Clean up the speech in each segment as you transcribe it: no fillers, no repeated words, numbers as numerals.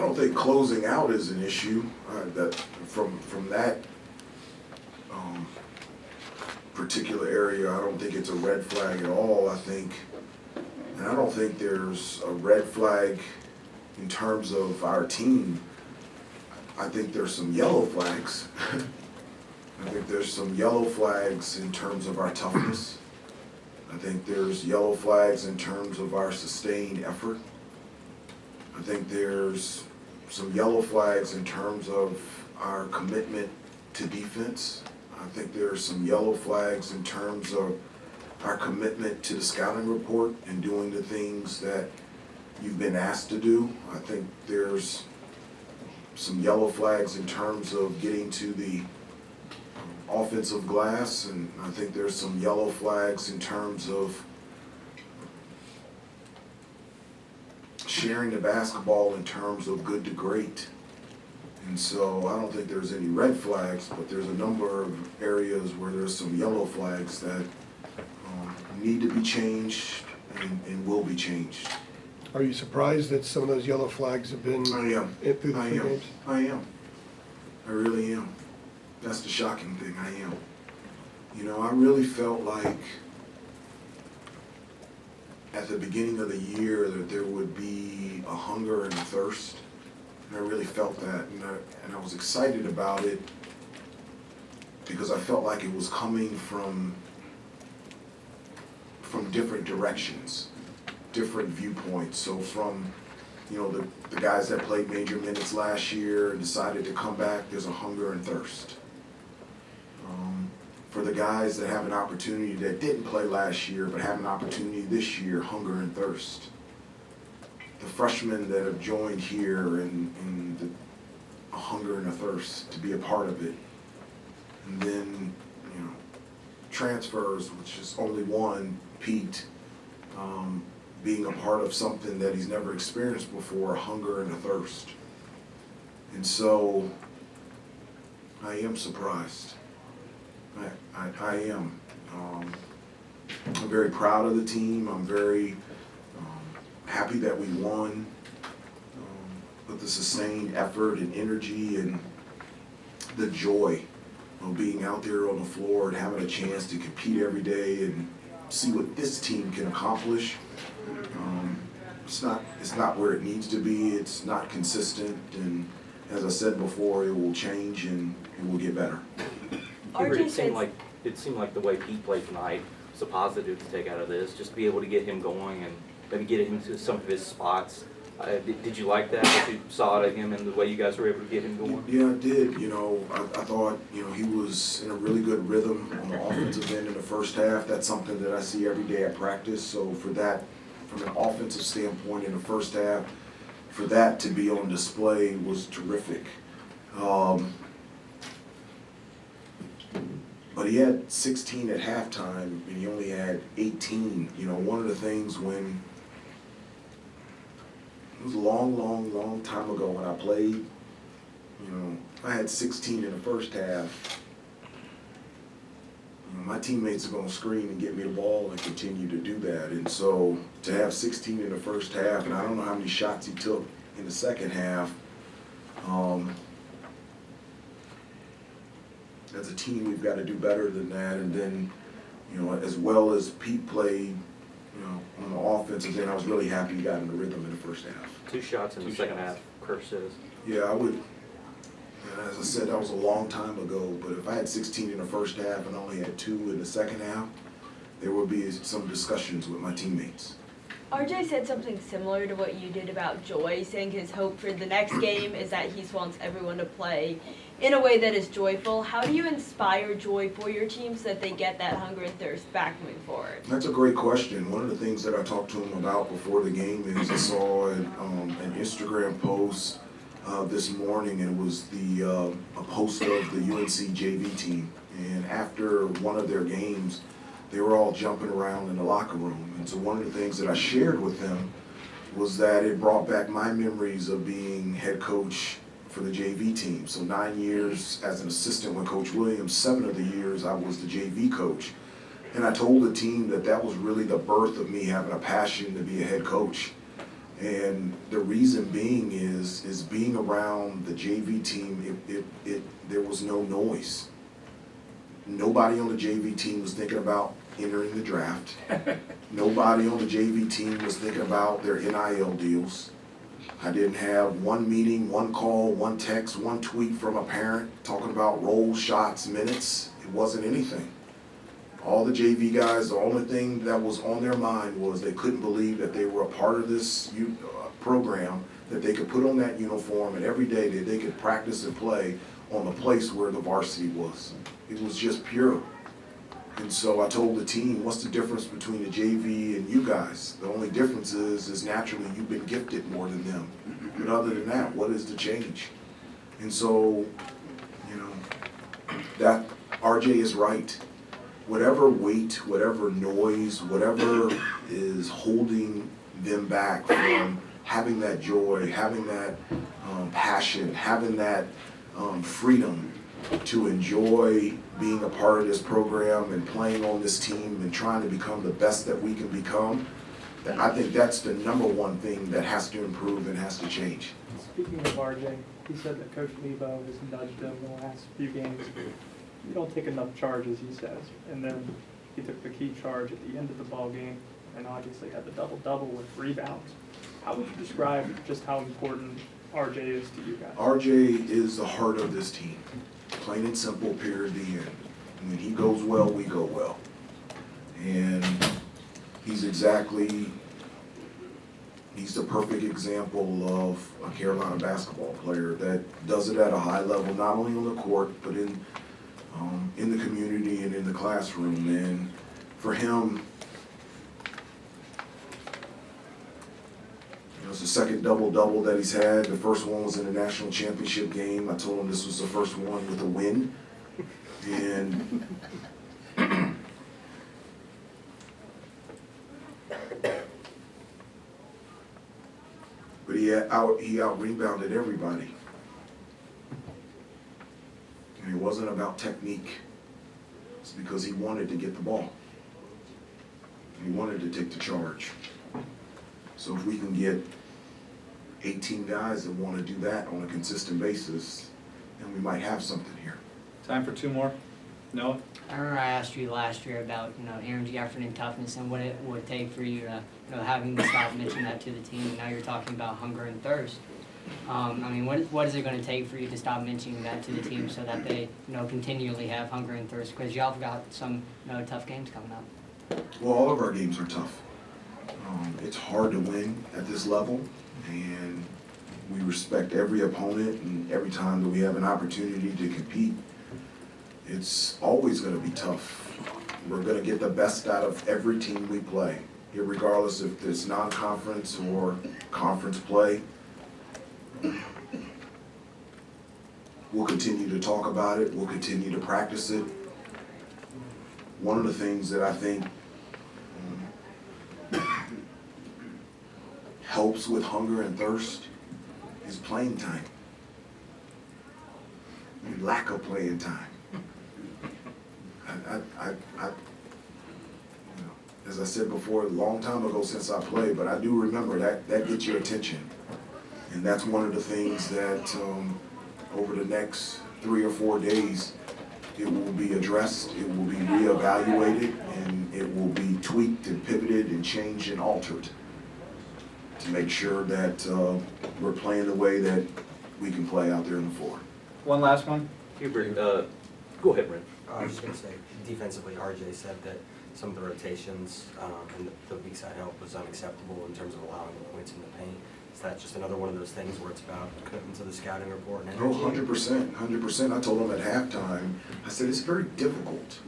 don't think closing out is an issue. That from that particular area, I don't think it's a red flag at all. I don't think there's a red flag in terms of our team. I think there's some yellow flags. I think there's some yellow flags in terms of our toughness. I think there's yellow flags in terms of our sustained effort. I think there's some yellow flags in terms of our commitment to defense. I think there's some yellow flags in terms of our commitment to the scouting report and doing the things that you've been asked to do. I think there's some yellow flags in terms of getting to the offensive glass, and I think there's some yellow flags in terms of sharing the basketball in terms of good to great. And so I don't think there's any red flags, but there's a number of areas where there's some yellow flags that need to be changed and will be changed. Are you surprised that some of those yellow flags have been I am. through the three games? I am. I really am. That's the shocking thing. I am. You know, I really felt like at the beginning of the year that there would be a hunger and a thirst. And I really felt that. And I was excited about it because I felt like it was coming from different directions, different viewpoints. So from, you know, the guys that played major minutes last year and decided to come back, there's a hunger and thirst. For the guys that have an opportunity that didn't play last year but have an opportunity this year, hunger and thirst. The freshmen that have joined here and a hunger and a thirst to be a part of it. And then, you know, transfers, which is only one, Pete, being a part of something that he's never experienced before, a hunger and a thirst. And so I am surprised. I am. I'm very proud of the team. I'm very happy that we won. But the sustained effort and energy and the joy of being out there on the floor and having a chance to compete every day and see what this team can accomplish. It's not where it needs to be. It's not consistent, and as I said before, it will change and it will get better. Hubert, it seemed like the way Pete played tonight was a positive to take out of this. Just be able to get him going and maybe get him to some of his spots. Did you like that? What you saw out of him and the way you guys were able to get him going? Yeah, I did. You know, I thought, you know, he was in a really good rhythm on the offensive end in the first half. That's something that I see every day at practice. So for that, from an offensive standpoint in the first half, for that to be on display was terrific. But he had 16 at halftime, and he only had 18. You know, one of the things when it was a long time ago when I played, you know, I had 16 in the first half. You know, my teammates are going to screen and get me the ball and continue to do that. And so to have 16 in the first half, and I don't know how many shots he took in the second half, as a team, we've got to do better than that. And then, you know, as well as Pete played, you know, on the offensive end, I was really happy he got in the rhythm in the first half. 2 shots in the second half, Kirk says. Yeah, I would. And as I said, that was a long time ago. But if I had 16 in the first half and only had 2 in the second half, there would be some discussions with my teammates. RJ said something similar to what you did about Joy, saying his hope for the next game is that he wants everyone to play in a way that is joyful. How do you inspire joy for your team so that they get that hunger and thirst back moving forward? That's a great question. One of the things that I talked to him about before the game is I saw an Instagram post this morning, and it was a post of the UNC JV team. And after one of their games, they were all jumping around in the locker room. And so one of the things that I shared with them was that it brought back my memories of being head coach for the JV team. So 9 years as an assistant with Coach Williams, 7 of the years I was the JV coach. And I told the team that that was really the birth of me having a passion to be a head coach. And the reason being is being around the JV team, there was no noise. Nobody on the JV team was thinking about entering the draft. Nobody on the JV team was thinking about their NIL deals. I didn't have one meeting, one call, one text, one tweet from a parent talking about roll, shots, minutes. It wasn't anything. All the JV guys, the only thing that was on their mind was they couldn't believe that they were a part of this program, that they could put on that uniform and every day that they could practice and play on the place where the varsity was. It was just pure. And so I told the team, what's the difference between the JV and you guys? The only difference is naturally you've been gifted more than them. But other than that, what is the change? And so, you know, that RJ is right. Whatever weight, whatever noise, whatever is holding them back from having that joy, having that passion, having that freedom to enjoy being a part of this program and playing on this team and trying to become the best that we can become, I think that's the number one thing that has to improve and has to change. Speaking of RJ, he said that Coach Lebo has nudged him in the last few games. You don't take enough charges, he says. And then he took the key charge at the end of the ball game and obviously had the double-double with rebounds. How would you describe just how important RJ is to you guys? RJ is the heart of this team. Plain and simple, period, the end. When he goes well, we go well. And he's the perfect example of a Carolina basketball player that does it at a high level, not only on the court, but in the community and in the classroom. And for him, it's the second double-double that he's had. The first one was in the national championship game. I told him this was the first one with a win. And but he out-rebounded everybody. And it wasn't about technique. It's because he wanted to get the ball. He wanted to take the charge. So if we can get 18 guys that want to do that on a consistent basis, then we might have something here. Time for two more. Noah? I remember I asked you last year about, energy, effort, and toughness and what it would take for you to, having to stop mentioning that to the team. And now you're talking about hunger and thirst. What is it going to take for you to stop mentioning that to the team so that they, continually have hunger and thirst? Because y'all have got some, tough games coming up. Well, all of our games are tough. It's hard to win at this level, and we respect every opponent, and every time that we have an opportunity to compete, it's always going to be tough. We're going to get the best out of every team we play, regardless if it's non-conference or conference play. We'll continue to talk about it. We'll continue to practice it. One of the things that I think helps with hunger and thirst is playing time. Lack of playing time. As I said before, a long time ago since I played, but I do remember that gets your attention. And that's one of the things that over the next 3 or 4 days, it will be addressed, it will be reevaluated, and it will be tweaked and pivoted and changed and altered to make sure that we're playing the way that we can play out there on the floor. One last one. Hubert, go ahead, Brent. I was just going to say, defensively, RJ said that some of the rotations and the weak side help was unacceptable in terms of allowing the points in the paint. Is that just another one of those things where it's about commitment to the scouting report and energy? Oh, 100%, 100%. I told them at halftime, I said, it's very difficult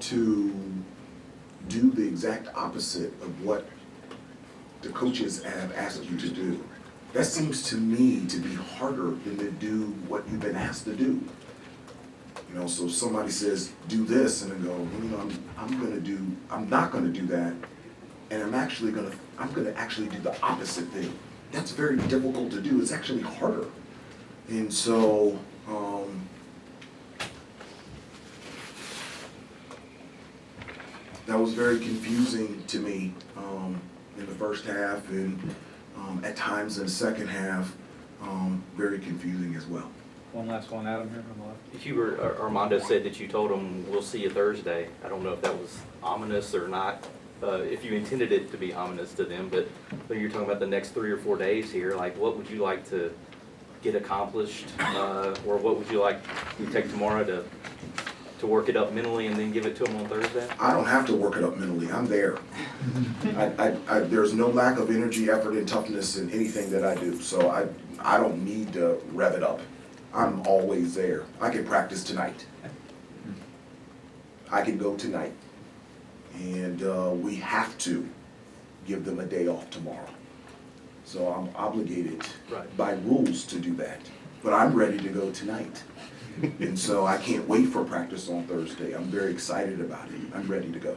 to do the exact opposite of what the coaches have asked you to do. That seems to me to be harder than to do what you've been asked to do. So somebody says, do this, and I go, I'm not gonna do that, and I'm gonna actually do the opposite thing. That's very difficult to do. It's actually harder. And so, that was very confusing to me in the first half, and At times in the second half, very confusing as well. One last one, Adam, here on the left. Hubert, Armando said that you told him, we'll see you Thursday. I don't know if that was ominous or not, if you intended it to be ominous to them, but when you're talking about the next 3 or 4 days here, like, what would you like to get accomplished? Or what would you like to take tomorrow to work it up mentally and then give it to them on Thursday? I don't have to work it up mentally, I'm there. There's no lack of energy, effort, and toughness in anything that I do, so I don't need to rev it up. I'm always there. I can practice tonight. I can go tonight. And we have to give them a day off tomorrow. So I'm obligated Right. by rules to do that. But I'm ready to go tonight. And so I can't wait for practice on Thursday. I'm very excited about it. I'm ready to go.